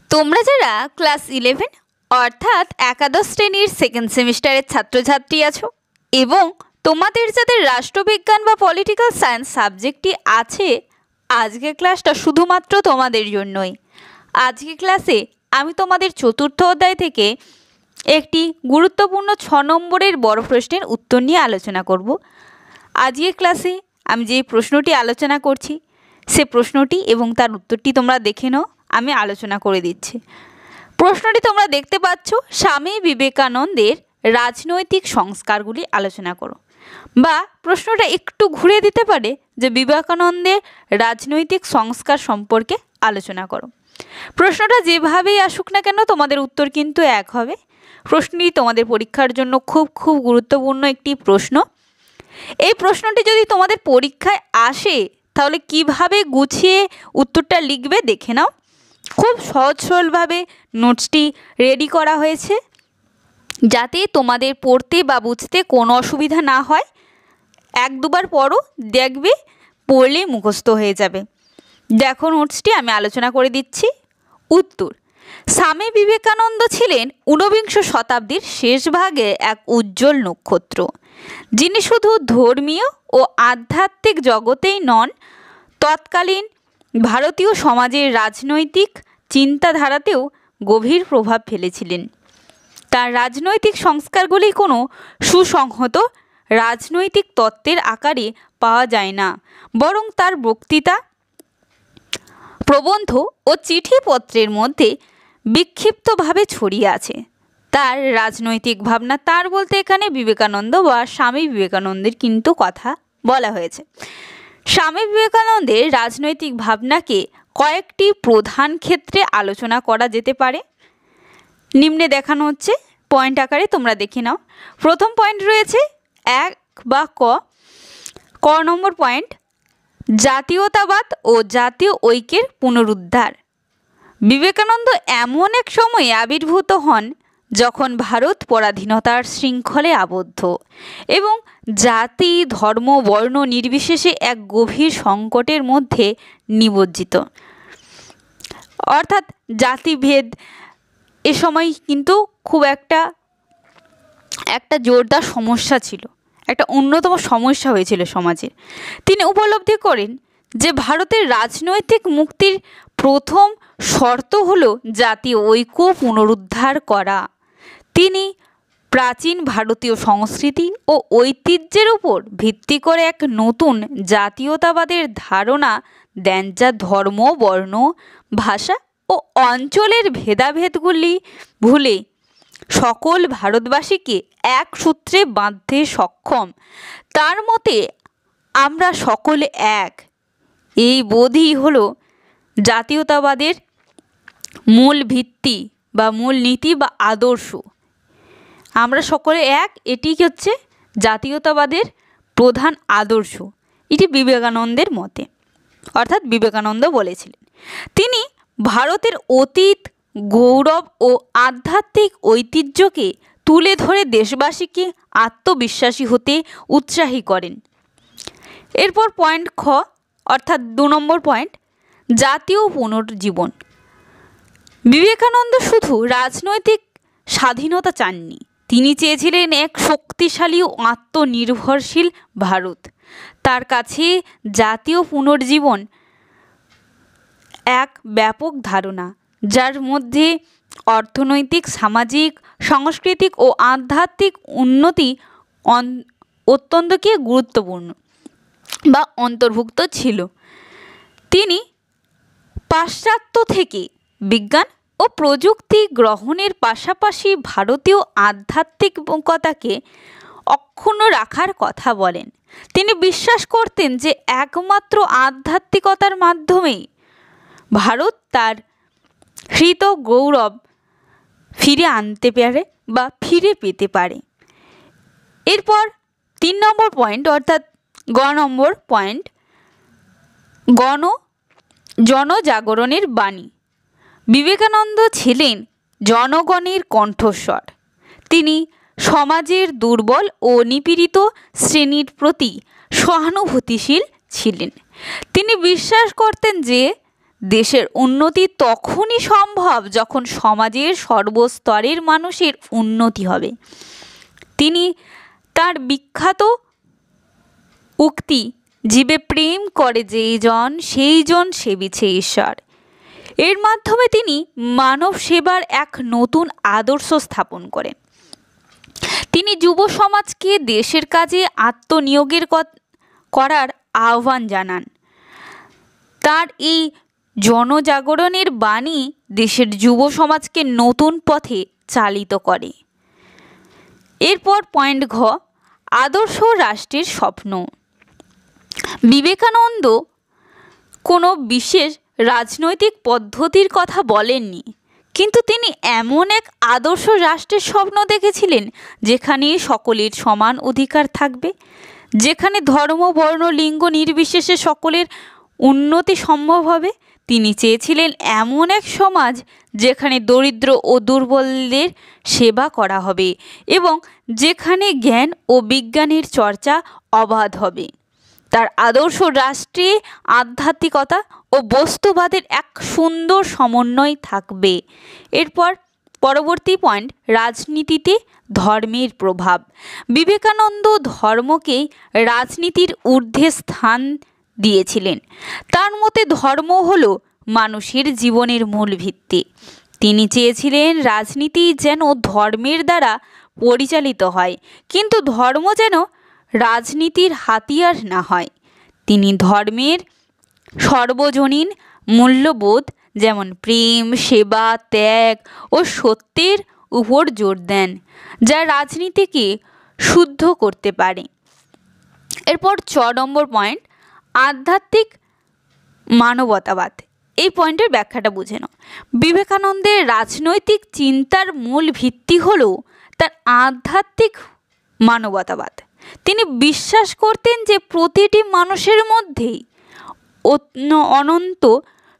তোমরা যারা ক্লাস 11 অর্থাৎ একাদশ শ্রেণীর সেকেন্ড সেমিস্টারের ছাত্রছাত্রী আছো এবং তোমাদের যাদের রাষ্ট্রবিজ্ঞান বা পলিটিক্যাল সায়েন্স সাবজেক্টটি আছে, আজকের ক্লাসটা শুধুমাত্র তোমাদের জন্যই। আজকের ক্লাসে আমি তোমাদের চতুর্থ অধ্যায় থেকে একটি গুরুত্বপূর্ণ 6 নম্বরের বড় প্রশ্নের উত্তর নিয়ে আলোচনা করব। আজকের ক্লাসে আমি যে প্রশ্নটি আলোচনা করছি সে প্রশ্নটি এবং তার উত্তরটি তোমরা দেখে নাও, আমি আলোচনা করে দিচ্ছি। প্রশ্নটি তোমরা দেখতে পাচ্ছ, স্বামী বিবেকানন্দের রাজনৈতিক সংস্কারগুলি আলোচনা করো। বা প্রশ্নটা একটু ঘুরে দিতে পারে যে বিবেকানন্দের রাজনৈতিক সংস্কার সম্পর্কে আলোচনা করো। প্রশ্নটা যেভাবেই আসুক না কেন তোমাদের উত্তর কিন্তু এক হবে। প্রশ্নটি তোমাদের পরীক্ষার জন্য খুব গুরুত্বপূর্ণ একটি প্রশ্ন। এই প্রশ্নটি যদি তোমাদের পরীক্ষায় আসে তাহলে কিভাবে গুছিয়ে উত্তরটা লিখবে দেখে নাও। খুব সহজ সরলভাবে নোটসটি রেডি করা হয়েছে যাতে তোমাদের পড়তে বা বুঝতে কোনো অসুবিধা না হয়। 1-2বার পড়ো, দেখবে পড়লে মুখস্থ হয়ে যাবে। দেখো নোটসটি আমি আলোচনা করে দিচ্ছি। উত্তর: স্বামী বিবেকানন্দ ছিলেন ঊনবিংশ শতাব্দীর শেষ ভাগে এক উজ্জ্বল নক্ষত্র, যিনি শুধু ধর্মীয় ও আধ্যাত্মিক জগতেই নন, তৎকালীন ভারতীয় সমাজের রাজনৈতিক চিন্তাধারাতেও গভীর প্রভাব ফেলেছিলেন। তার রাজনৈতিক সংস্কারগুলি কোনো সুসংহত রাজনৈতিক তত্ত্বের আকারে পাওয়া যায় না, বরং তার বক্তৃতা, প্রবন্ধ ও চিঠিপত্রের মধ্যে বিক্ষিপ্তভাবে ছড়িয়ে আছে। তার রাজনৈতিক ভাবনা, তার বলতে এখানে বিবেকানন্দ বা স্বামী বিবেকানন্দের কিন্তু কথা বলা হয়েছে। স্বামী বিবেকানন্দের রাজনৈতিক ভাবনাকে কয়েকটি প্রধান ক্ষেত্রে আলোচনা করা যেতে পারে। নিম্নে দেখানো হচ্ছে, পয়েন্ট আকারে তোমরা দেখে নাও। প্রথম পয়েন্ট রয়েছে 1 বা ক নম্বর পয়েন্ট: জাতীয়তাবাদ ও জাতীয় ঐক্যের পুনরুদ্ধার। বিবেকানন্দ এমন এক সময়ে আবির্ভূত হন যখন ভারত পরাধীনতার শৃঙ্খলে আবদ্ধ এবং জাতি, ধর্ম, বর্ণ নির্বিশেষে এক গভীর সংকটের মধ্যে নিমজ্জিত। অর্থাৎ জাতিভেদ এ সময় কিন্তু খুব একটা জোরদার সমস্যা ছিল, একটা অন্যতম সমস্যা হয়েছিল সমাজে। তিনি উপলব্ধি করেন যে ভারতের রাজনৈতিক মুক্তির প্রথম শর্ত হলো জাতীয় ঐক্য পুনরুদ্ধার করা। তিনি প্রাচীন ভারতীয় সংস্কৃতি ও ঐতিহ্যের উপর ভিত্তি করে এক নতুন জাতীয়তাবাদের ধারণা দেন, যা ধর্ম, বর্ণ, ভাষা ও অঞ্চলের ভেদাভেদগুলি ভুলে সকল ভারতবাসীকে এক সূত্রে বাঁধতে সক্ষম। তার মতে আমরা সকলে এক, এই বোধই হলো জাতীয়তাবাদের মূল ভিত্তি বা মূল নীতি বা আদর্শ। আমরা সকলে এক, এটি হচ্ছে জাতীয়তাবাদের প্রধান আদর্শ। এটি বিবেকানন্দের মতে, অর্থাৎ বিবেকানন্দ বলেছিলেন। তিনি ভারতের অতীত, গৌরব ও আধ্যাত্মিক ঐতিহ্যকে তুলে ধরে দেশবাসীকে আত্মবিশ্বাসী হতে উৎসাহী করেন। এরপর পয়েন্ট খ, অর্থাৎ 2 নম্বর পয়েন্ট: জাতীয় পুনর্জীবন। বিবেকানন্দ শুধু রাজনৈতিক স্বাধীনতা চাননি, তিনি চেয়েছিলেন এক শক্তিশালী ও আত্মনির্ভরশীল ভারত। তার কাছে জাতীয় পুনর্জীবন এক ব্যাপক ধারণা, যার মধ্যে অর্থনৈতিক, সামাজিক, সাংস্কৃতিক ও আধ্যাত্মিক উন্নতি অত্যন্ত গুরুত্বপূর্ণ বা অন্তর্ভুক্ত ছিল। তিনি পাশ্চাত্য থেকে বিজ্ঞান ও প্রযুক্তি গ্রহণের পাশাপাশি ভারতীয় আধ্যাত্মিকতাকে অক্ষুণ্ণ রাখার কথা বলেন। তিনি বিশ্বাস করতেন যে একমাত্র আধ্যাত্মিকতার মাধ্যমেই ভারত তার হৃত গৌরব ফিরে আনতে পারে বা ফিরে পেতে পারে। এরপর 3 নম্বর পয়েন্ট, অর্থাৎ গ নম্বর পয়েন্ট: জনজাগরণের বাণী। বিবেকানন্দ ছিলেন জনগণের কণ্ঠস্বর। তিনি সমাজের দুর্বল ও নিপীড়িত শ্রেণীর প্রতি সহানুভূতিশীল ছিলেন। তিনি বিশ্বাস করতেন যে দেশের উন্নতি তখনই সম্ভব যখন সমাজের সর্বস্তরের মানুষের উন্নতি হবে। তিনি তার বিখ্যাত উক্তি জীবে প্রেম করে যেই জন সেই জন সেবিছে ঈশ্বর, এর মাধ্যমে তিনি মানব সেবার এক নতুন আদর্শ স্থাপন করেন। তিনি যুব সমাজকে দেশের কাজে আত্মনিয়োগের করার আহ্বান জানান। তার এই জনজাগরণের বাণী দেশের যুব সমাজকে নতুন পথে চালিত করে। এরপর পয়েন্ট ঘ, আদর্শ রাষ্ট্রের স্বপ্ন। বিবেকানন্দ কোনো বিশেষ রাজনৈতিক পদ্ধতির কথা বলেননি, কিন্তু তিনি এমন এক আদর্শ রাষ্ট্রের স্বপ্ন দেখেছিলেন যেখানে সকলের সমান অধিকার থাকবে, যেখানে ধর্ম, বর্ণ, লিঙ্গ নির্বিশেষে সকলের উন্নতি সম্ভব হবে। তিনি চেয়েছিলেন এমন এক সমাজ যেখানে দরিদ্র ও দুর্বলদের সেবা করা হবে এবং যেখানে জ্ঞান ও বিজ্ঞানের চর্চা অবাধ হবে। তার আদর্শ রাষ্ট্রে আধ্যাত্মিকতা ও বস্তুবাদের এক সুন্দর সমন্বয় থাকবে। এরপর পরবর্তী পয়েন্ট, রাজনীতিতে ধর্মের প্রভাব। বিবেকানন্দ ধর্মকে রাজনীতির ঊর্ধ্বে স্থান দিয়েছিলেন। তার মতে ধর্ম হলো মানুষের জীবনের মূল ভিত্তি। তিনি চেয়েছিলেন রাজনীতি যেন ধর্মের দ্বারা পরিচালিত হয়, কিন্তু ধর্ম যেন রাজনীতির হাতিয়ার না হয়। তিনি ধর্মের সর্বজনীন মূল্যবোধ যেমন প্রেম, সেবা, ত্যাগ ও সত্যের উপর জোর দেন, যা রাজনীতিকে শুদ্ধ করতে পারে। এরপর 4 নম্বর পয়েন্ট, আধ্যাত্মিক মানবতাবাদ। এই পয়েন্টের ব্যাখ্যাটা বুঝে নাও। বিবেকানন্দের রাজনৈতিক চিন্তার মূল ভিত্তি হল তার আধ্যাত্মিক মানবতাবাদ। তিনি বিশ্বাস করতেন যে প্রতিটি মানুষের মধ্যেই অনন্ত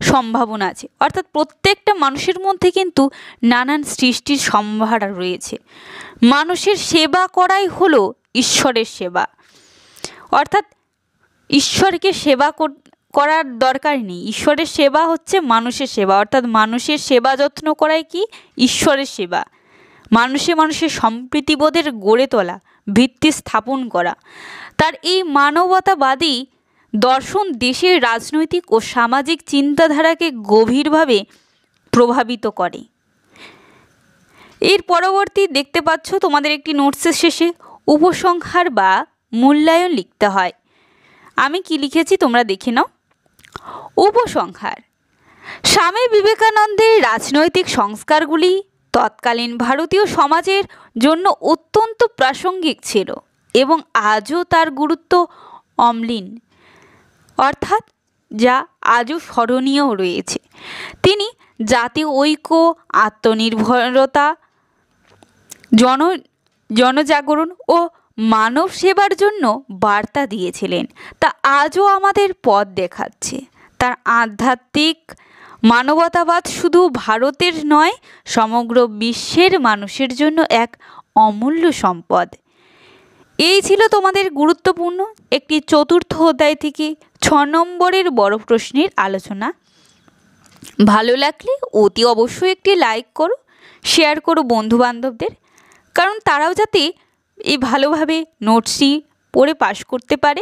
সম্ভাবনা আছে, অর্থাৎ প্রত্যেকটা মানুষের মধ্যে কিন্তু নানান সৃষ্টির সম্ভার রয়েছে। মানুষের সেবা করাই হলো ঈশ্বরের সেবা, অর্থাৎ ঈশ্বরকে সেবা করার দরকার নেই। ঈশ্বরের সেবা হচ্ছে মানুষের সেবা, অর্থাৎ মানুষের সেবা যত্ন করাই কি ঈশ্বরের সেবা। মানুষে মানুষের সম্প্রীতিবোধের গড়ে তোলা, ভিত্তি স্থাপন করা। তার এই মানবতাবাদী দর্শন দেশের রাজনৈতিক ও সামাজিক চিন্তাধারাকে গভীরভাবে প্রভাবিত করে। এর পরবর্তী দেখতে পাচ্ছ তোমাদের একটি নোটসের শেষে উপসংহার বা মূল্যায়ন লিখতে হয়। আমি কি লিখেছি তোমরা দেখে নাও। উপসংহার: স্বামী বিবেকানন্দের রাজনৈতিক সংস্কারগুলি তৎকালীন ভারতীয় সমাজের জন্য অত্যন্ত প্রাসঙ্গিক ছিল এবং আজও তার গুরুত্ব অম্লীন, অর্থাৎ যা আজও স্মরণীয় রয়েছে। তিনি জাতীয় ঐক্য, আত্মনির্ভরতা, জনজাগরণ ও মানব সেবার জন্য বার্তা দিয়েছিলেন, তা আজও আমাদের পথ দেখাচ্ছে। তার আধ্যাত্মিক মানবতাবাদ শুধু ভারতের নয়, সমগ্র বিশ্বের মানুষের জন্য এক অমূল্য সম্পদ। এই ছিল তোমাদের গুরুত্বপূর্ণ একটি 4র্থ অধ্যায় থেকে 6 নম্বরের বড় প্রশ্নের আলোচনা। ভালো লাগলে অতি অবশ্যই একটি লাইক করো, শেয়ার করো বন্ধুবান্ধবদের, কারণ তারাও যাতে এই ভালোভাবে নোটসটি পড়ে পাশ করতে পারে,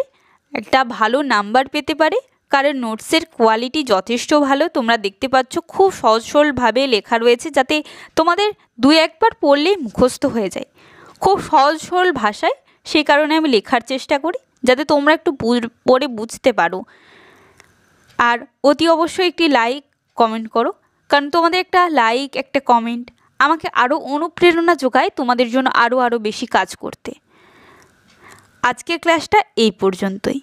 একটা ভালো নাম্বার পেতে পারে। কারণ নোটসের কোয়ালিটি যথেষ্ট ভালো, তোমরা দেখতে পাচ্ছ খুব সহজ সরলভাবে লেখা রয়েছে, যাতে তোমাদের 2-1 বার পড়লেই মুখস্থ হয়ে যায় খুব সহজ সরল ভাষায়। সেই কারণে আমি লেখার চেষ্টা করি যাতে তোমরা একটু পড়ে বুঝতে পারো। আর অতি অবশ্যই একটি লাইক কমেন্ট করো, কারণ তোমাদের একটা লাইক, একটা কমেন্ট আমাকে আরও অনুপ্রেরণা যোগায় তোমাদের জন্য আরও বেশি কাজ করতে। আজকের ক্লাসটা এই পর্যন্তই।